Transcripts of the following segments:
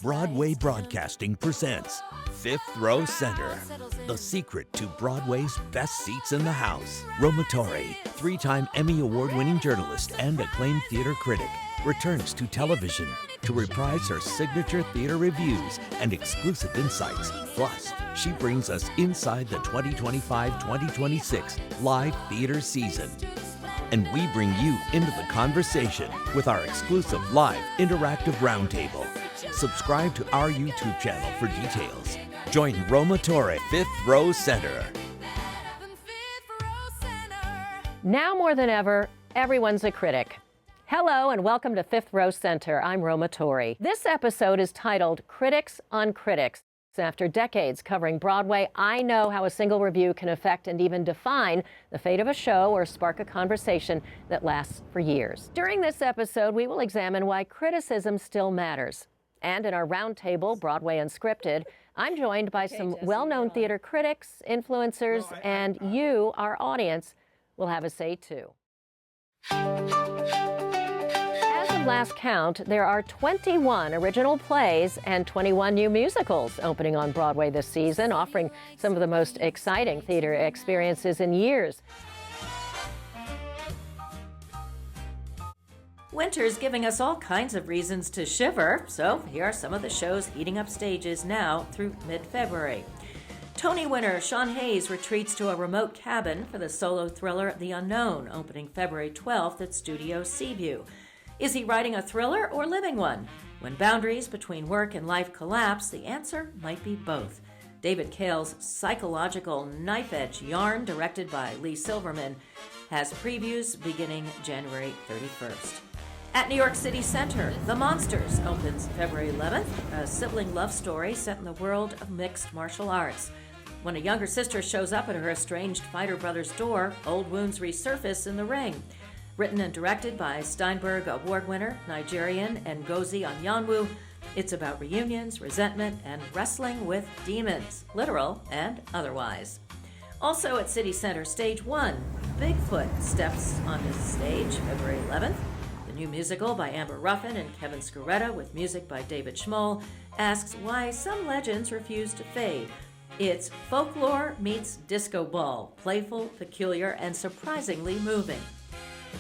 Broadway Broadcasting presents Fifth Row Center, the secret to Broadway's best seats in the house. Roma Torre, three-time Emmy Award-winning journalist and acclaimed theater critic, returns to television to reprise her signature theater reviews and exclusive insights. Plus, she brings us inside the 2025-2026 live theater season. And we bring you into the conversation with our exclusive live interactive roundtable. Subscribe to our YouTube channel for details. Join Roma Torre, Fifth Row Center. Now more than ever, everyone's a critic. Hello and welcome to Fifth Row Center. I'm Roma Torre. This episode is titled Critics on Critics. After decades covering Broadway, I know how a single review can affect and even define the fate of a show or spark a conversation that lasts for years. During this episode, we will examine why criticism still matters. And in our roundtable, Broadway Unscripted, I'm joined by some well-known theater critics, influencers, and you, our audience, will have a say too. Last count, there are 21 original plays and 21 new musicals opening on Broadway this season, offering some of the most exciting theater experiences in years. Winter's giving us all kinds of reasons to shiver, so here are some of the shows heating up stages now through mid-February. Tony winner Sean Hayes retreats to a remote cabin for the solo thriller The Unknown, opening February 12th at Studio Seaview. Is he writing a thriller or living one? When boundaries between work and life collapse, the answer might be both. David Cale's psychological knife-edge yarn, directed by Leigh Silverman, has previews beginning January 31st. At New York City Center, The Monsters opens February 11th, a sibling love story set in the world of mixed martial arts. When a younger sister shows up at her estranged fighter brother's door, old wounds resurface in the ring. Written and directed by Steinberg Award winner Nigerian Ngozi Anyanwu, it's about reunions, resentment, and wrestling with demons, literal and otherwise. Also at City Center Stage 1, Bigfoot steps on the stage February 11th. The new musical by Amber Ruffin and Kevin Scaretta, with music by David Schmoll, asks why some legends refuse to fade. It's folklore meets disco ball, playful, peculiar, and surprisingly moving.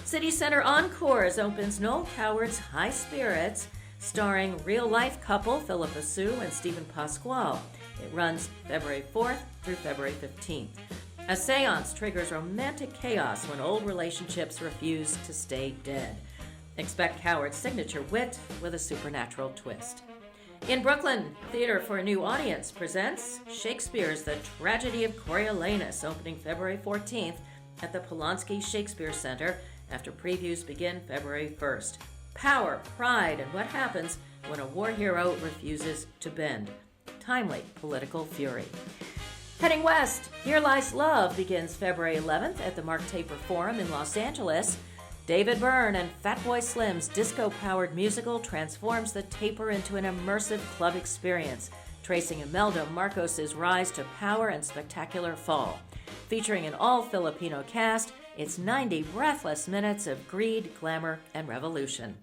City Center Encores opens Noël Coward's High Spirits, starring real-life couple Philippa and Stephen Pasquale. It runs February 4th through February 15th. A seance triggers romantic chaos when old relationships refuse to stay dead. Expect Coward's signature wit with a supernatural twist. In Brooklyn, Theater for a New Audience presents Shakespeare's The Tragedy of Coriolanus, opening February 14th at the Polanski Shakespeare Center, after previews begin February 1st. Power, pride, and what happens when a war hero refuses to bend. Timely political fury. Heading west, Here Lies Love begins February 11th at the Mark Taper Forum in Los Angeles. David Byrne and Fatboy Slim's disco-powered musical transforms the Taper into an immersive club experience, tracing Imelda Marcos's rise to power and spectacular fall. Featuring an all-Filipino cast, it's 90 breathless minutes of greed, glamour, and revolution.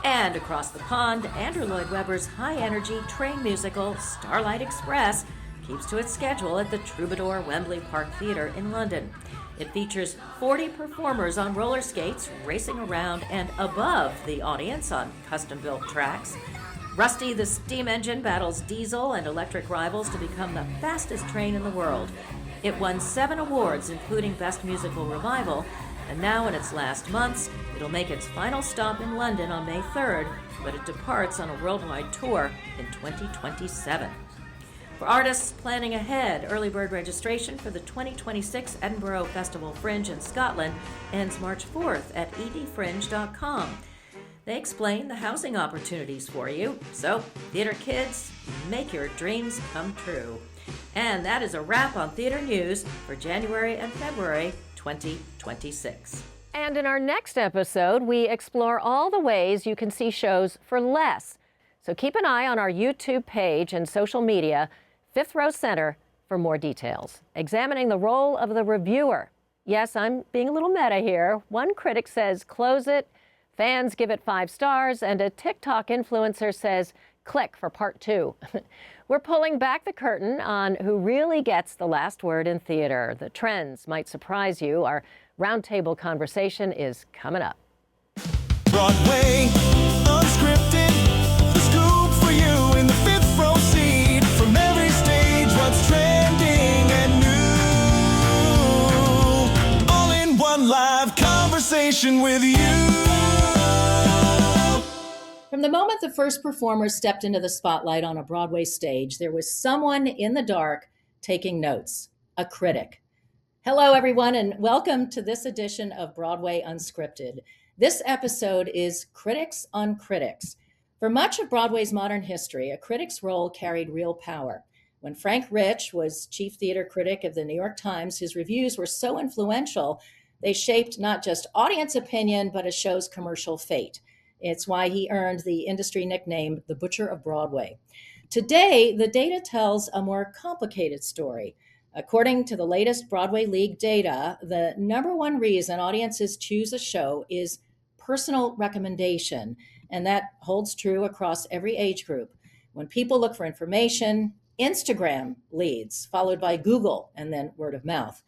And across the pond, Andrew Lloyd Webber's high-energy train musical Starlight Express keeps to its schedule at the Troubadour Wembley Park Theatre in London. It features 40 performers on roller skates racing around and above the audience on custom-built tracks. Rusty the Steam Engine battles diesel and electric rivals to become the fastest train in the world. It won 7 awards, including Best Musical Revival, and now in its last months, it'll make its final stop in London on May 3rd, but it departs on a worldwide tour in 2027. For artists planning ahead, early bird registration for the 2026 Edinburgh Festival Fringe in Scotland ends March 4th at edfringe.com. They explain the housing opportunities for you. So, theater kids, make your dreams come true. And that is a wrap on theater news for January and February 2026. And in our next episode, we explore all the ways you can see shows for less. So keep an eye on our YouTube page and social media, Fifth Row Center, for more details. Examining the role of the reviewer Yes, I'm being a little meta here. One critic says, close it, fans give it 5 stars, and a TikTok influencer says, click for part 2. We're pulling back the curtain on who really gets the last word in theater. The trends might surprise you. Our roundtable conversation is coming up. Broadway, unscripted, the scoop for you in the 5th row seat. From every stage, what's trending and new. All in one live conversation with you. From the moment the first performers stepped into the spotlight on a Broadway stage, there was someone in the dark taking notes, a critic. Hello, everyone, and welcome to this edition of Broadway Unscripted. This episode is Critics on Critics. For much of Broadway's modern history, a critic's role carried real power. When Frank Rich was chief theater critic of the New York Times, his reviews were so influential, they shaped not just audience opinion, but a show's commercial fate. It's why he earned the industry nickname, the Butcher of Broadway. Today, the data tells a more complicated story. According to the latest Broadway League data, the number one reason audiences choose a show is personal recommendation, and that holds true across every age group. When people look for information, Instagram leads, followed by Google, and then word of mouth.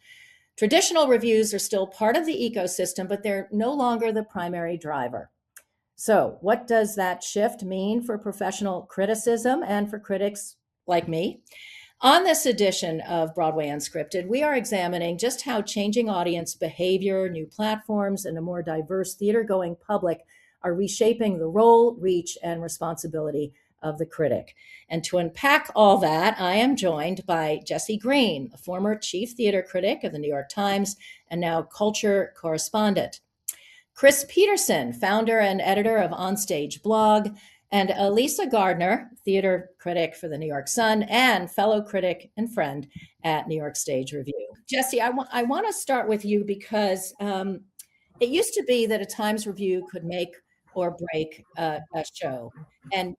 Traditional reviews are still part of the ecosystem, but they're no longer the primary driver. So, what does that shift mean for professional criticism and for critics like me? On this edition of Broadway Unscripted, we are examining just how changing audience behavior, new platforms, and a more diverse theater-going public are reshaping the role, reach, and responsibility of the critic. And to unpack all that, I am joined by Jesse Green, a former chief theater critic of the New York Times and now culture correspondent. Chris Peterson, founder and editor of Onstage Blog, and Elisa Gardner, theater critic for the New York Sun and fellow critic and friend at New York Stage Review. Jesse, I want to start with you because it used to be that a Times review could make or break a show, and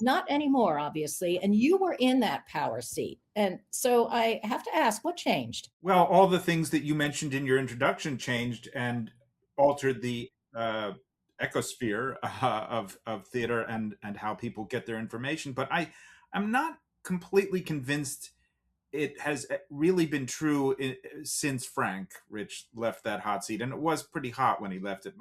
not anymore, obviously. And you were in that power seat. And so I have to ask, what changed? Well, all the things that you mentioned in your introduction changed and altered the ecosphere of theater and how people get their information. But I'm not completely convinced it has really been true since Frank Rich left that hot seat. And it was pretty hot when he left it.